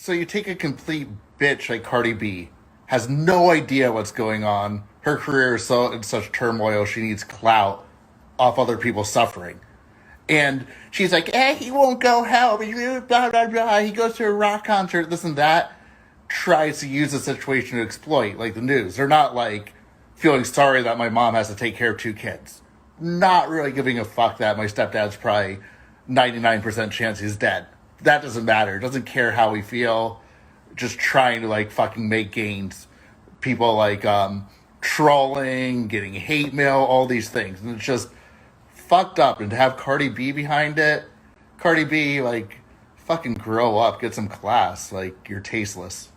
So you take a complete bitch like Cardi B, has no idea what's going on. Her career is so in such turmoil, she needs clout off other people's suffering. And she's like, he won't go help. Blah, blah, blah. He goes to a rock concert, this and that. Tries to use the situation to exploit, like the news. They're not like feeling sorry that my mom has to take care of 2 kids. Not really giving a fuck that my stepdad's probably 99% chance he's dead. That doesn't matter. Doesn't care how we feel. Just trying to like fucking make gains. People like trolling, getting hate mail, all these things. And it's just fucked up. And to have Cardi B behind it, Cardi B, like, fucking grow up, get some class. Like, you're tasteless.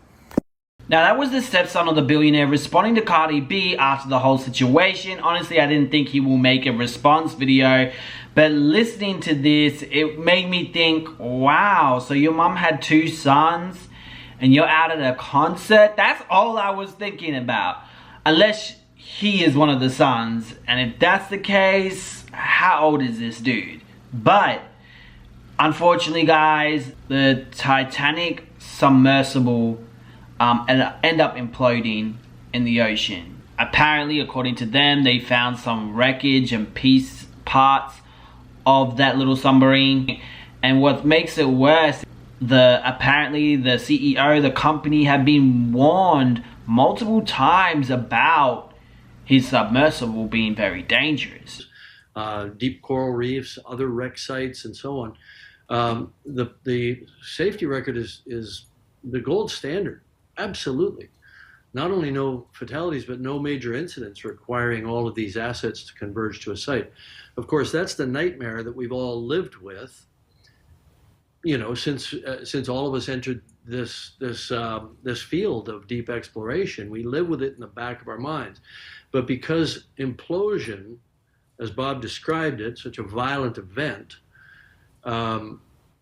Now, that was the stepson of the billionaire responding to Cardi B after the whole situation. Honestly, I didn't think he will make a response video. But listening to this, it made me think, wow, so your mom had 2 sons and you're out at a concert? That's all I was thinking about. Unless he is one of the sons. And if that's the case, how old is this dude? But unfortunately, guys, the Titanic submersible end up imploding in the ocean. Apparently, according to them, they found some wreckage and piece parts of that little submarine. And what makes it worse, apparently the CEO of the company had been warned multiple times about his submersible being very dangerous. Deep coral reefs, other wreck sites, and so on. The safety record is the gold standard. Absolutely. Not only no fatalities, but no major incidents requiring all of these assets to converge to a site. Of course, that's the nightmare that we've all lived with, you know, since all of us entered this field of deep exploration. We live with it in the back of our minds. But because implosion, as Bob described it, such a violent event,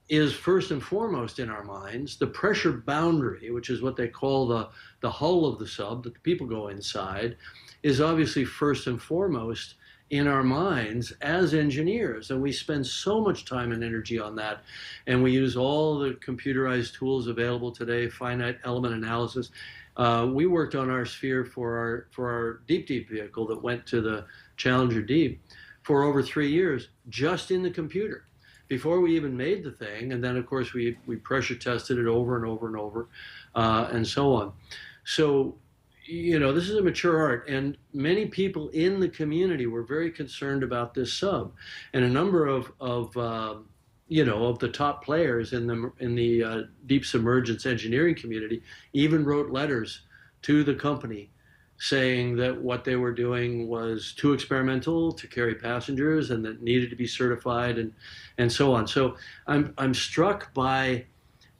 is first and foremost in our minds. The pressure boundary, which is what they call the hull of the sub, that the people go inside, is obviously first and foremost in our minds as engineers. And we spend so much time and energy on that. And we use all the computerized tools available today, finite element analysis. We worked on our sphere for our deep vehicle that went to the Challenger Deep for over 3 years, just in the computer, before we even made the thing. And then, of course, we pressure tested it over and over and over, and so on. So, you know, this is a mature art, and many people in the community were very concerned about this sub, and a number of you know, of the top players in the deep submergence engineering community even wrote letters to the company saying that what they were doing was too experimental to carry passengers and that needed to be certified, and so on. So I'm struck by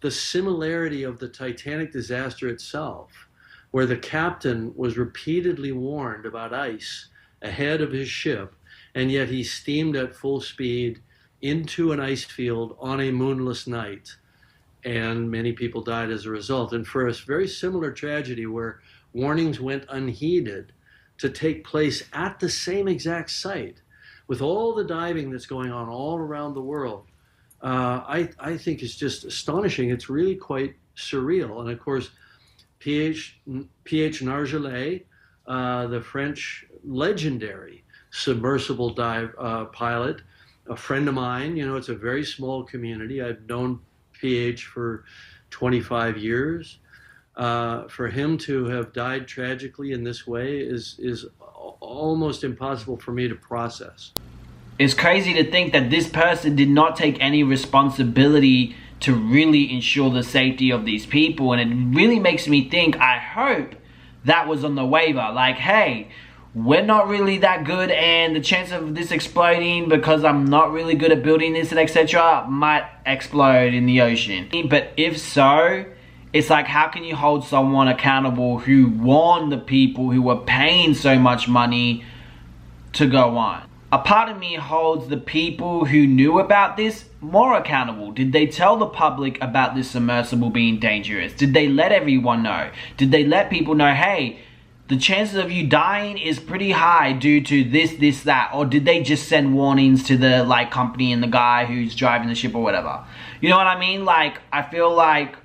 the similarity of the Titanic disaster itself, where the captain was repeatedly warned about ice ahead of his ship, and yet he steamed at full speed into an ice field on a moonless night, and many people died as a result. And for a very similar tragedy where warnings went unheeded to take place at the same exact site, with all the diving that's going on all around the world, I think it's just astonishing. It's really quite surreal. And of course, P.H. Nargeolet, the French legendary submersible dive pilot, a friend of mine. You know, it's a very small community. I've known PH for 25 years. For him to have died tragically in this way is almost impossible for me to process. It's crazy to think that this person did not take any responsibility to really ensure the safety of these people, and it really makes me think, I hope that was on the waiver. Like, hey, we're not really that good, and the chance of this exploding, because I'm not really good at building this and etc., might explode in the ocean. But if so, it's like, how can you hold someone accountable who warned the people who were paying so much money to go on? A part of me holds the people who knew about this more accountable. Did they tell the public about this submersible being dangerous? Did they let everyone know? Did they let people know, hey, the chances of you dying is pretty high due to this, that? Or did they just send warnings to the company and the guy who's driving the ship or whatever? You know what I mean? Like, I feel like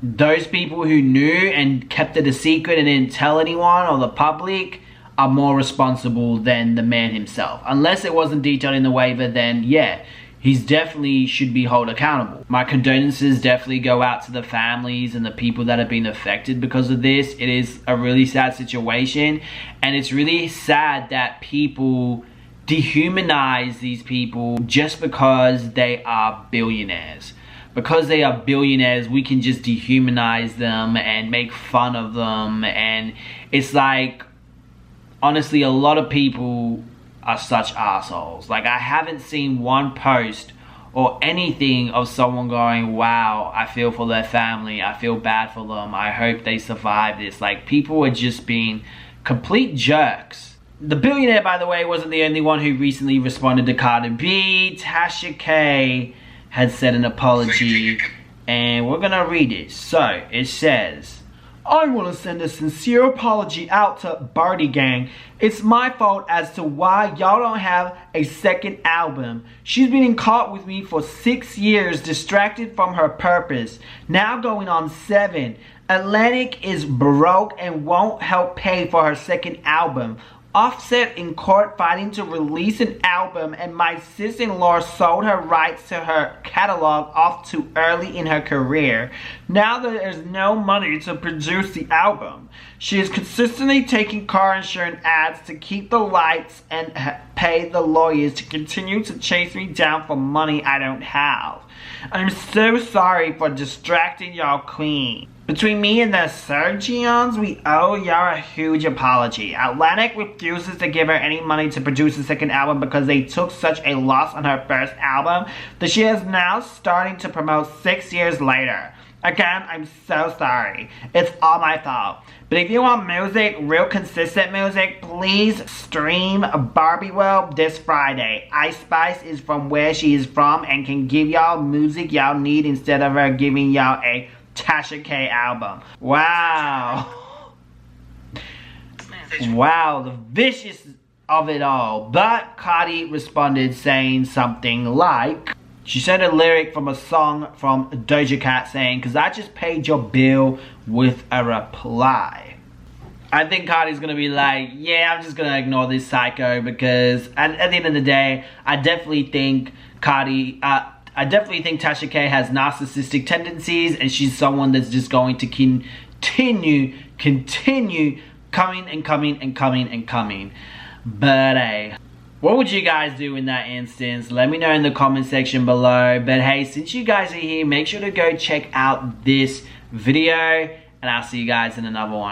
those people who knew and kept it a secret and didn't tell anyone or the public are more responsible than the man himself. Unless it wasn't detailed in the waiver, then yeah, he's definitely should be held accountable. My condolences definitely go out to the families and the people that have been affected because of this. It is a really sad situation, and it's really sad that people dehumanize these people just because they are billionaires. Because they are billionaires, we can just dehumanize them and make fun of them, and it's like, honestly, a lot of people are such assholes. Like, I haven't seen one post or anything of someone going, wow, I feel for their family, I feel bad for them, I hope they survive this. Like, people are just being complete jerks. The billionaire, by the way, wasn't the only one who recently responded to Cardi B. Tasha K had said an apology, and we're gonna read it. So, it says, I want to send a sincere apology out to Birdie Gang. It's my fault as to why y'all don't have a second album. She's been caught with me for 6 years, distracted from her purpose. Now going on 7. Atlantic is broke and won't help pay for her second album. Offset in court fighting to release an album, and my sister-in-law sold her rights to her catalog off too early in her career. Now there is no money to produce the album. She is consistently taking car insurance ads to keep the lights and pay the lawyers to continue to chase me down for money I don't have. I'm so sorry for distracting y'all queen. Between me and the Sergions, we owe y'all a huge apology. Atlantic refuses to give her any money to produce a second album because they took such a loss on her first album that she is now starting to promote 6 years later. Again, I'm so sorry. It's all my fault. But if you want music, real consistent music, please stream Barbie World this Friday. Ice Spice is from where she is from and can give y'all music y'all need instead of her giving y'all a Tasha K album. Wow. Wow, the vicious of it all. But Cardi responded saying something like, she sent a lyric from a song from Doja Cat saying, "Cause I just paid your bill," with a reply. I think Cardi's gonna be like, yeah, I'm just gonna ignore this psycho, because at the end of the day, I definitely think I definitely think Tasha K has narcissistic tendencies, and she's someone that's just going to continue coming and coming and coming and coming. But hey, what would you guys do in that instance? Let me know in the comment section below. But hey, since you guys are here, make sure to go check out this video, and I'll see you guys in another one.